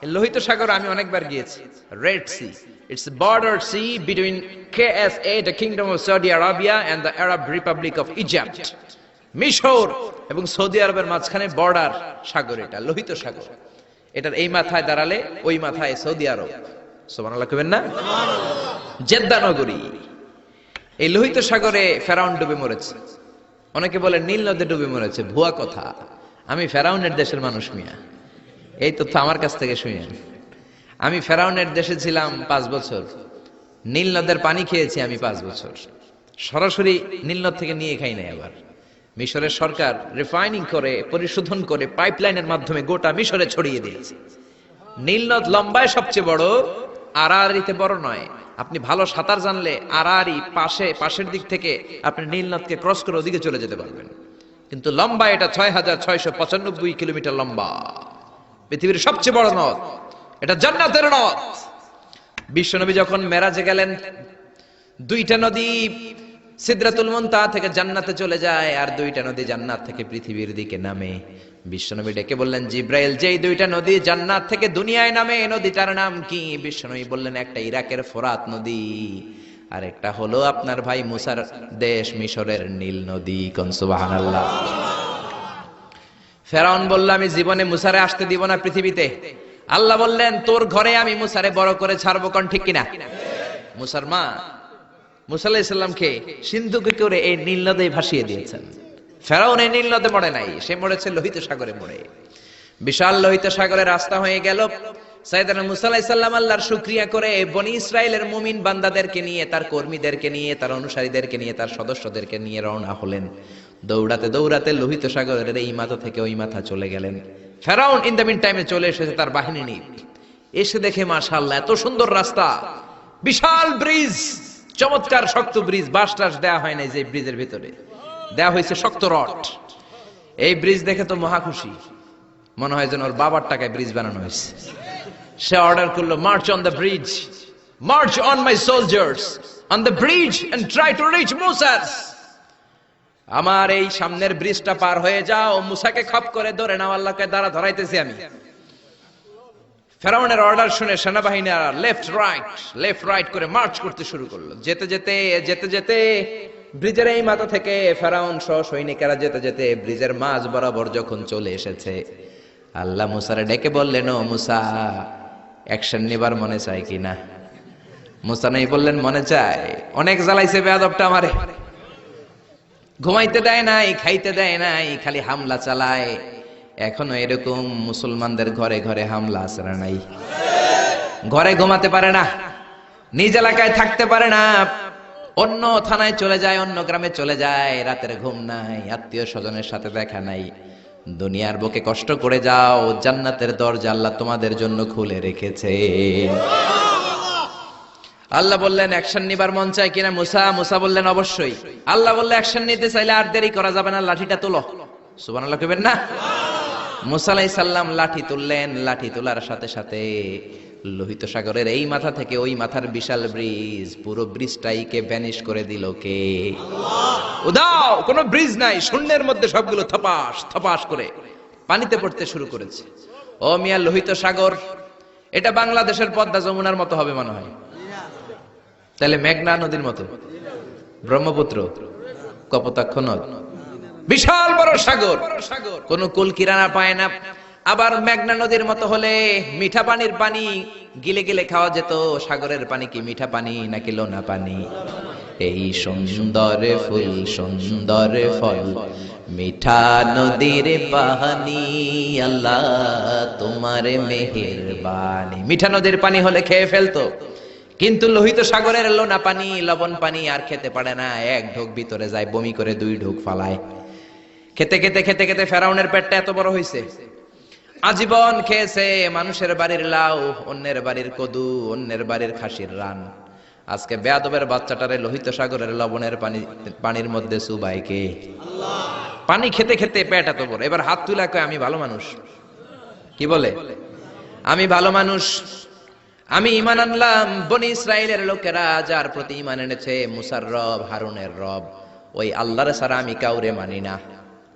লোহিত সাগর আমি অনেকবার গিয়েছি। Red Sea, it's border sea between KSA, the Kingdom of Saudi Arabia, and the Arab Republic of Egypt. মিশর এবং Saudi আরবের মাঝখানে বর্ডার সাগর, এটা লোহিত সাগর। এটার এই মাথায় দাঁড়ালে ওই মাথায় সৌদি আরব। সুবহানাল্লাহ কইবেন না? জেদ্দা নগরী। এই লোহিত সাগরে ফেরাউন ডুবে মরেছে। অনেকে বলে নীল নদে ডুবে মরেছে, ভুয়া কথা। আমি ফেরাউনের দেশের মানুষ মিয়া, এই তথ্য আমার কাছ থেকে শুনেন। আমি ফেরাউনের দেশে ছিলাম 5 বছর, নীল নদের পানি খেয়েছি আমি 5 বছর। সরাসরি নীল নদ থেকে নিয়ে খাই নাই। আবার মিশরের সরকার রিফাইনিং করে, পরিশোধন করে, পাইপলাইনের মাধ্যমে গোটা মিশরে ছড়িয়ে দিয়েছে। নীল নদ লম্বায় সবচেয়ে বড়, আড়াআড়িতে বড় নয়। আপনি ভালো সাঁতার জানলে আড়াআড়ি পাশের দিক থেকে আপনি নীল নদকে ক্রস করে ওদিকে চলে যেতে পারবেন, কিন্তু লম্বা এটা 6695 কিলোমিটার লম্বা, পৃথিবীর সবচেয়ে বড় নদ। এটা জান্নাতের নদ। বিশ্বনবী যখন মেরাজে গেলেন, 2টা নদী সিদরাতুল মুনতাহা থেকে জান্নাতে চলে যায়, আর 2টা নদী জান্নাত থেকে পৃথিবীর দিকে নামে। বিশ্বনবী ডেকে বললেন, জিব্রাইল, যেই 2টা নদী জান্নাত থেকে দুনিয়ায় নামে, এই নদীটার নাম কি? বিশ্বনবী বললেন, একটা ইরাকের ফোরাত নদী, আর একটা হলো আপনার ভাই মুসার দেশ মিশরের নীল নদী। কোন সুবহানাল্লাহ। ফেরাউন বলল, আমি জীবনে মুসারে আসতে দিব না পৃথিবীতে। আল্লাহ বললেন, তোর ঘরে আমি মুসারে বড় করে ছাড়বো। কোন ঠিক কিনা? মুসার মা মুসা আলাইহিস সালামকে সিন্ধুকে করে এই নীল নদে ভাসিয়ে দিয়েছেন। ফেরাউন এই নীল নদে মরে নাই, সে মরেছে লোহিত সাগরে মরে। বিশাল লোহিত সাগরে রাস্তা হয়ে গেল। সাইয়েদনা মুসা আলাইহিস সালাম আল্লাহর শুকরিয়া করে বনি ইসরাইলের মুমিন বান্দাদেরকে নিয়ে, তার কর্মীদেরকে নিয়ে, তার অনুসারীদেরকে নিয়ে, তার সদস্যদেরকে নিয়ে রওনা হলেন। দৌড়াতে দৌড়াতে লোহিত সাগরের এই মাথা থেকে ওই মাথা চলে গেলেন। ফেরাউন ইন দ্য মিন টাইমে চলে এসেছে তার বাহিনী নিয়ে। এসে দেখে মাশাআল্লাহ এত সুন্দর রাস্তা, বিশাল ব্রিজ, চমৎকার শক্ত ব্রিজ। বাঁশ টাস দেওয়া হয় নাই, যে ব্রিজের ভিতরে দেওয়া হয়েছে শক্ত রড। এই ব্রিজ দেখে তো মহা খুশি, মনে হয় যেন ওর বাবার টাকায় ব্রিজ বানানো হয়েছে। সে অর্ডার করলো, march on the bridge, march on my soldiers on the bridge and try to reach Musa. আমার এই সামনের ব্রিজটা পার হয়ে যাও, মুসাকে খপ করে ধরে নাও, আল্লাহকে দ্বারা ধরাইতেছি আমি। ফেরাউনের অর্ডার শুনে সেনাবাহিনীরা লেফট রাইট করে মার্চ করতে শুরু করলো। যেতে যেতে ব্রিজের এই মাথা থেকে ফেরাউন সহ সৈনিকেরা যেতে যেতে ব্রিজের মাঝ বরাবর যখন চলে এসেছে, আল্লাহ মুসারে ডেকে বললেন, ও মুসা, অ্যাকশন নেবার মনে চায় কিনা? মুসা নাই বললেন, মনে চায়। অনেক জ্বালাইছে বেয়াদবটা আমারে, ঘুমাইতে দেয় নাই, খাইতে দেয় নাই, খালি হামলা চালায়। এখনো এরকম মুসলমানদের ঘরে ঘরে হামলা আছে না নাই? ঘরে ঘুমাতে পারে না, নিজ এলাকায় থাকতে পারে না, অন্য থানায় চলে যায়, অন্য গ্রামে চলে যায়, রাতের ঘুম নাই, আত্মীয় স্বজনের সাথে দেখা নাই। দুনিয়ার বুকে কষ্ট করে যাও, জান্নাতের দরজা আল্লাহ তোমাদের জন্য খুলে রেখেছে। আল্লাহ বললেন, অ্যাকশন নিবার মন চায় কিনা মুসা? মুসা বললেন, অবশ্যই। আল্লাহ বললেন, অ্যাকশন নিতে চাইলে আর দেরি করা যাবে না, লাঠিটা তোলো। সুবহানাল্লাহ কইবেন না? মুসা আলাইহিস সালাম লাঠি তুললেন। লাঠি তোলার সাথে সাথে লোহিত সাগরের এই মাথা থেকে ওই মাথার বিশাল ব্রিজ, পুরো ব্রিজটাইকে ভ্যানিশ করে দিল কে? আল্লাহ। উদাও, কোনো ব্রিজ নাই, শূন্যের মধ্যে সবগুলো থপাস থপাস করে পানিতে পড়তে শুরু করেছে। ও মিয়া, লোহিত সাগর এটা বাংলাদেশের পদ্মা যমুনার মতো হবে মনে হয়? তাহলে মেঘনা নদীর মতো? ব্রহ্মপুত্র, কপোতাক্ষ নদ, বিশাল বড় সাগর, কোন কুল কিনারা পায় না। আবার মেঘনা নদীর মতো হলে মিঠা পানির পানি গিলে গিলে খাওয়া যেত। সাগরের পানি কি মিঠা পানি নাকি লোনা পানি? এই সুন্দর ফুল সুন্দর ফল, মিঠা নদীর পানি, আল্লাহ তোমার মেহেরবানি। মিঠা নদীর পানি হলে খেয়ে ফেলতো, কিন্তু লোহিত সাগরের লোনা পানি, লবণ পানি আর খেতে পারে না। এক ঢোক ভিতরে যায়, বমি করে 2 ঢোক ফালায়। খেতে খেতে খেতে খেতে ফেরাউনের পেটটা এত বড় হয়েছে, আজীবন খেয়েছে মানুষের বাড়ির লাউ, অন্যের বাড়ির কদু, অন্যের বাড়ির খাসির রান। আজকে বেয়াদবের বাচ্চাটারে লোহিত সাগরের লবণের পানির মধ্যে চুবায় কে? আল্লাহ। পানি খেতে খেতে পেট এত বড়। এবার হাত তুলে কয়, আমি ভালো মানুষ। কি বলে? আমি ভালো মানুষ, আমি ঈমান আনলাম। বনি ইসরাইলের লোকেরা যার প্রতি ঈমান এনেছে, মুসার রব, হারুনের রব, ওই আল্লাহর ছাড়া আমি কাউরে মানি না।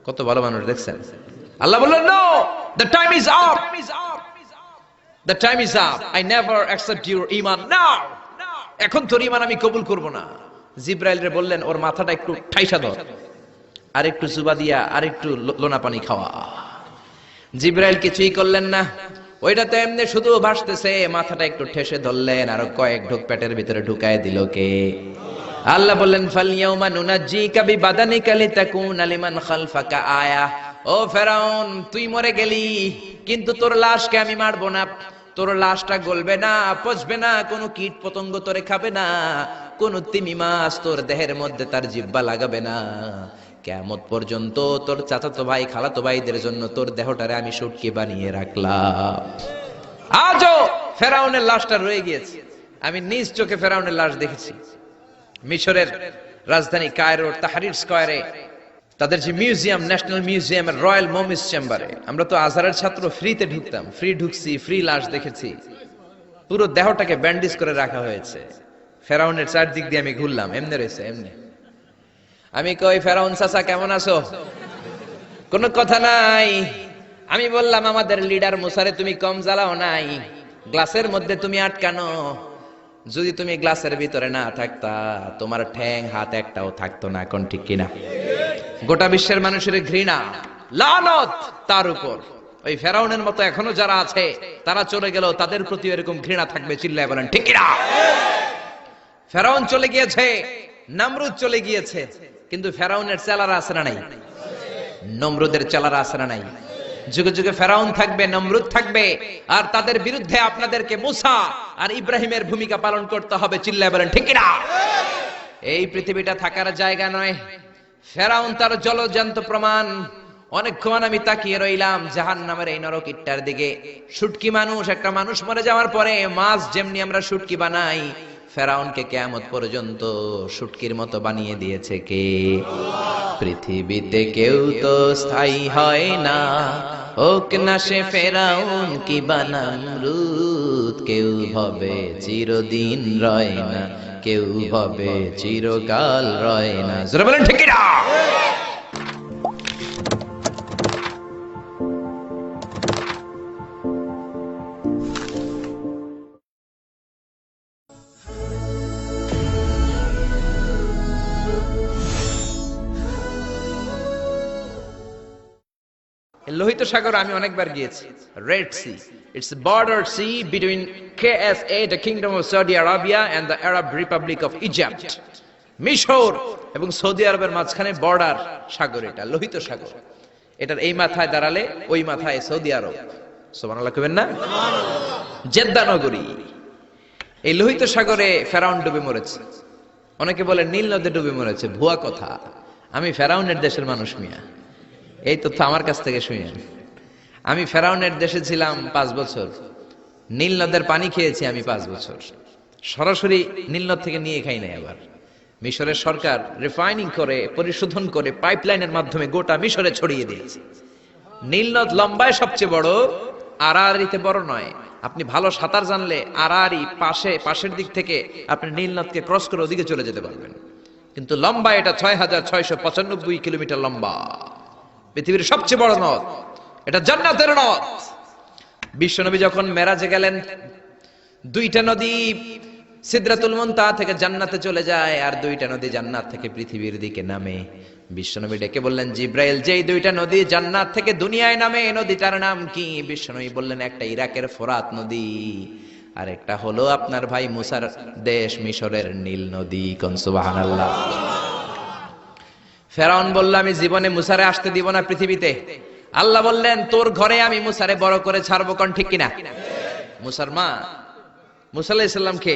কত ভালো মানুষ দেখছেন? আল্লাহ বললেন, no, the time is up. The time is up. I never accept your iman now. এখন তোর ইমান আমি কবুল করব না। জিব্রাইল রে বললেন ওর মাথাটা একটু ঠাইসা ধর, আর একটু জুবা দিয়া আর একটু লোনা পানি খাওয়া। জিব্রাইল কিছুই করলেন না, ওইটা তো এমনি শুধু ভাসতেছে। মাথাটা একটু ঠেসে ধরলেন, আর কয়েক ঢোক পেটের ভিতরে ঢুকায় দিল কে? আল্লাহ বললেন ফালইয়াউমা নুনাজ্জিকা বিবাদানিকা লিতাকুনা লিমান খালফাকা আয়া। ও ফেরাউন, তুই মরে গেলি, কিন্তু তোর লাশকে আমি মারবো না। তোর লাশটা গলবে না, পচবে না, কোনো কীট পতঙ্গ তোরে খাবে না, কোন তিমি মাছ তোর দেহের মধ্যে তার জিহ্বা লাগাবে না। কিয়ামত পর্যন্ত তোর চাচাতো ভাই খালাতো ভাইদের জন্য তোর দেহটারে আমি শুটকি বানিয়ে রাখলাম। আজও ফেরাউনের লাশটা রয়ে গিয়েছে। আমি নিজ চোখে ফেরাউনের লাশ দেখেছি। মিশরের রাজধানী কায়রোর তাহরির স্কয়ারে তাদের যে মিউজিয়াম, ন্যাশনাল মিউজিয়ামের রয়্যাল মমিস চেম্বারে, আমরা তো আজহারের ছাত্র, ফ্রিতে ঢুকতাম, ফ্রি ঢুকছি, ফ্রি লাশ দেখেছি। পুরো দেহটাকে ব্যান্ডেজ করে রাখা হয়েছে। ফেরাউনের চারদিক দিয়ে আমি ঘুরলাম, এমনি রয়েছে এমনি। আমি কই, ফেরাউন চাচা কেমন আছো? কোনো কথা নাই। আমি বললাম, আমাদের লিডার মুসারে তুমি কম জ্বালাও নাই, গ্লাসের মধ্যে তুমি আটকানো। যদি তুমি গ্লাসের ভিতরে না থাকতা, তোমার ঠ্যাং হাত একটাও থাকতো না। কোন ঠিক কিনা? গোটা বিশ্বের মানুষের ঘৃণা, লানত তার উপর। ওই ফেরাউনের মতো এখনো যারা আছে, তারা চলে গেল, তাদের প্রতি এরকম ঘৃণা থাকবে। চিল্লায় বলেন ঠিক কিনা? ফেরাউন চলে গিয়েছে, নমরুদ চলে গিয়েছে, কিন্তু ফেরাউনের চেলারা আছে না নাই? নমরুদের চেলারা আছে না নাই? যুগে যুগে ফেরাউন থাকবে, নমরুদ থাকবে, আর তাদের বিরুদ্ধে আপনাদেরকে মুসা আর ইব্রাহিমের ভূমিকা পালন করতে হবে। চিল্লায় বলেন ঠিক কিনা? এই পৃথিবীটা থাকার জায়গা নয়। ফেরাউন তার জলজ্যান্ত প্রমাণ। অনেকক্ষণ আমি তাকিয়ে রইলাম জাহান্নামের এই নরক ইট্টার দিকে। শুটকি মানুষ, একটা মানুষ মরে যাওয়ার পরে মাছ যেমনি আমরা শুটকি বানাই, ফেরাউনকে কিয়ামত পর্যন্ত শুটকির মতো বানিয়ে দিয়েছে কে? পৃথিবীতে কেউ তো স্থায়ী হয় না, হোক না সে ফেরাউন কি বা নমরুদ। কেউ হবে চিরদিন রয় না, কেউ হবে চিরকাল রয় না। জোরে বলেন ঠিক কিনা? লোহিত সাগর আমি অনেকবার গিয়েছি। Red Sea, it's a border sea between KSA, the Kingdom of Saudi Arabia, and the Arab Republic of Egypt. মিশর এবং সৌদি আরবের মাঝখানে বর্ডার সাগর, এটা লোহিত সাগর। এটার এই মাথায় দাঁড়ালে ওই মাথায় সৌদি আরব। সুবহানাল্লাহ কইবেন না? জেদ্দা নগরী। এই লোহিত সাগরে ফেরাউন ডুবে মরেছে। অনেকে বলে নীল নদে ডুবে মরেছে, ভুয়া কথা। আমি ফেরাউনের দেশের মানুষ মিয়া, এই তথ্য আমার কাছ থেকে শুনেন। আমি ফেরাউনের দেশে ছিলাম 5 বছর, নীল নদের পানি খেয়েছি আমি 5 বছর। সরাসরি নীল নদ থেকে নিয়ে খাই নাই। আবার মিশরের সরকার রিফাইনিং করে, পরিশোধন করে, পাইপলাইনের মাধ্যমে গোটা মিশরে ছড়িয়ে দিয়েছে। নীল নদ লম্বায় সবচেয়ে বড়, আড়াআড়িতে বড় নয়। আপনি ভালো সাঁতার জানলে আড়াআড়ি পাশের দিক থেকে আপনি নীল নদকে ক্রস করে ওদিকে চলে যেতে পারবেন। কিন্তু লম্বা এটা 6695 কিলোমিটার লম্বা, পৃথিবীর সবচেয়ে বড় নদ। এটা জান্নাতের নদ। বিশ্বনবী যখন মেরাজে গেলেন, 2টা নদী সিদরাতুল মুনতাহা থেকে জান্নাতে চলে যায়, আর 2টা নদী জান্নাত থেকে পৃথিবীর দিকে নামে। বিশ্বনবী ডেকে বললেন, জিব্রাইল, যেই 2টা নদী জান্নাত থেকে দুনিয়ায় নামে, এই নদীটার নাম কি? বিশ্বনবী বললেন, একটা ইরাকের ফোরাত নদী, আর একটা হলো আপনার ভাই মুসার দেশ মিশরের নীল নদী। কোন সুবহানাল্লাহ। ফেরাউন বলল, আমি জীবনে মুসারে আসতে দিব না পৃথিবীতে। আল্লাহ বললেন, তোর ঘরে আমি মুসারে বড় করে ছাড়বো। কোন ঠিক কিনা? মুসার মা মুসা আলাইহিস সালামকে